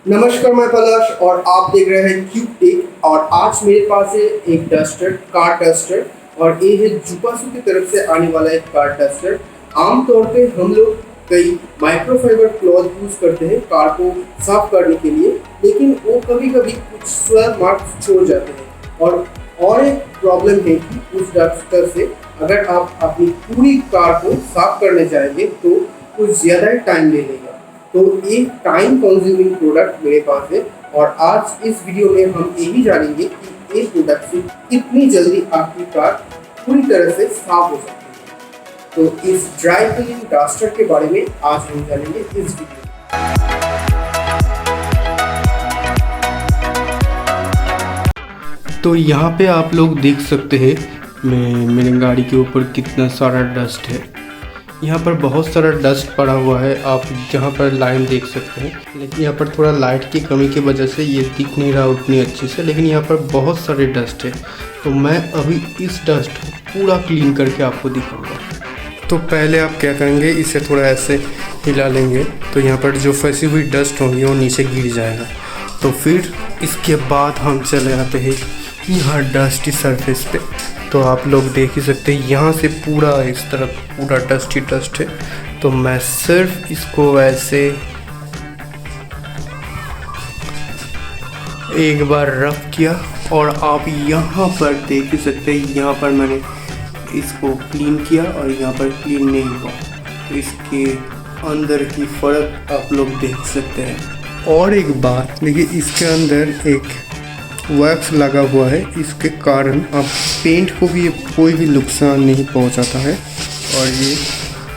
नमस्कार, मैं पलाश और आप देख रहे हैं क्यूब टेक। और आज मेरे पास है एक डस्टर, कार डस्टर, और ये है जुपासु की तरफ से आने वाला एक कार डस्टर। आमतौर पे हम लोग कई माइक्रोफाइबर क्लॉथ यूज़ करते हैं कार को साफ करने के लिए, लेकिन वो कभी कभी कुछ स्वेयर मार्क्स छोड़ जाते हैं। और एक प्रॉब्लम है कि उस डस्टर से अगर आप अपनी पूरी कार को साफ करने जाएंगे तो कुछ ज़्यादा टाइम ले लेगा। तो एक टाइम कंज्यूमिंग प्रोडक्ट मेरे पास है और आज इस वीडियो में हम यही जानेंगे कि इस प्रोडक्ट से कितनी जल्दी आपकी कार पूरी तरह से साफ हो सकती है। तो इस ड्राई क्लीनिंग डस्टर के बारे में आज हम जानेंगे इस वीडियो में। तो यहाँ पे आप लोग देख सकते हैं मेरे गाड़ी के ऊपर कितना सारा डस्ट है। यहाँ पर बहुत सारा डस्ट पड़ा हुआ है, आप जहाँ पर लाइन देख सकते हैं, लेकिन यहाँ पर थोड़ा लाइट की कमी की वजह से ये दिख नहीं रहा उतनी अच्छे से, लेकिन यहाँ पर बहुत सारे डस्ट है। तो मैं अभी इस डस्ट को पूरा क्लीन करके आपको दिखाऊंगा। तो पहले आप क्या करेंगे, इसे थोड़ा ऐसे हिला लेंगे तो यहाँ पर जो फंसी हुई डस्ट होगी वो नीचे गिर जाएगा। तो फिर इसके बाद हम चले आते हैं यहाँ डस्टी सरफेस पे। तो आप लोग देख ही सकते हैं यहाँ से पूरा इस तरफ पूरा डस्ट ही डस्ट है। तो मैं सिर्फ इसको ऐसे एक बार रफ किया और आप यहाँ पर देख ही सकते हैं, यहाँ पर मैंने इसको क्लीन किया और यहाँ पर क्लीन नहीं हुआ। तो इसके अंदर की फ़र्क आप लोग देख सकते हैं। और एक बात देखिए, इसके अंदर एक वैक्स लगा हुआ है, इसके कारण अब पेंट को भी कोई भी नुकसान नहीं पहुंचाता है और ये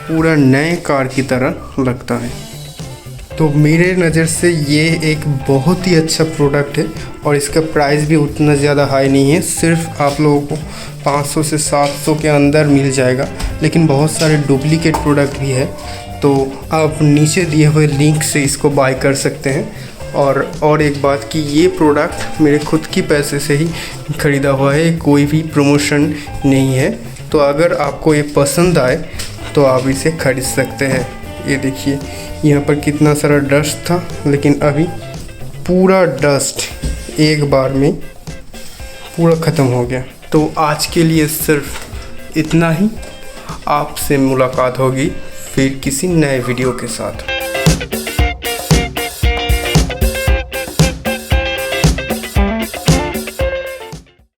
पूरा नए कार की तरह लगता है। तो मेरे नज़र से ये एक बहुत ही अच्छा प्रोडक्ट है और इसका प्राइस भी उतना ज़्यादा हाई नहीं है। सिर्फ आप लोगों को 500 से 700 के अंदर मिल जाएगा, लेकिन बहुत सारे डुप्लीकेट प्रोडक्ट भी है। तो आप नीचे दिए हुए लिंक से इसको बाय कर सकते हैं। और एक बात कि ये प्रोडक्ट मेरे खुद की पैसे से ही ख़रीदा हुआ है, कोई भी प्रमोशन नहीं है। तो अगर आपको ये पसंद आए तो आप इसे ख़रीद सकते हैं। ये देखिए यहाँ पर कितना सारा डस्ट था, लेकिन अभी पूरा डस्ट एक बार में पूरा ख़त्म हो गया। तो आज के लिए सिर्फ इतना ही। आपसे मुलाकात होगी फिर किसी नए वीडियो के साथ।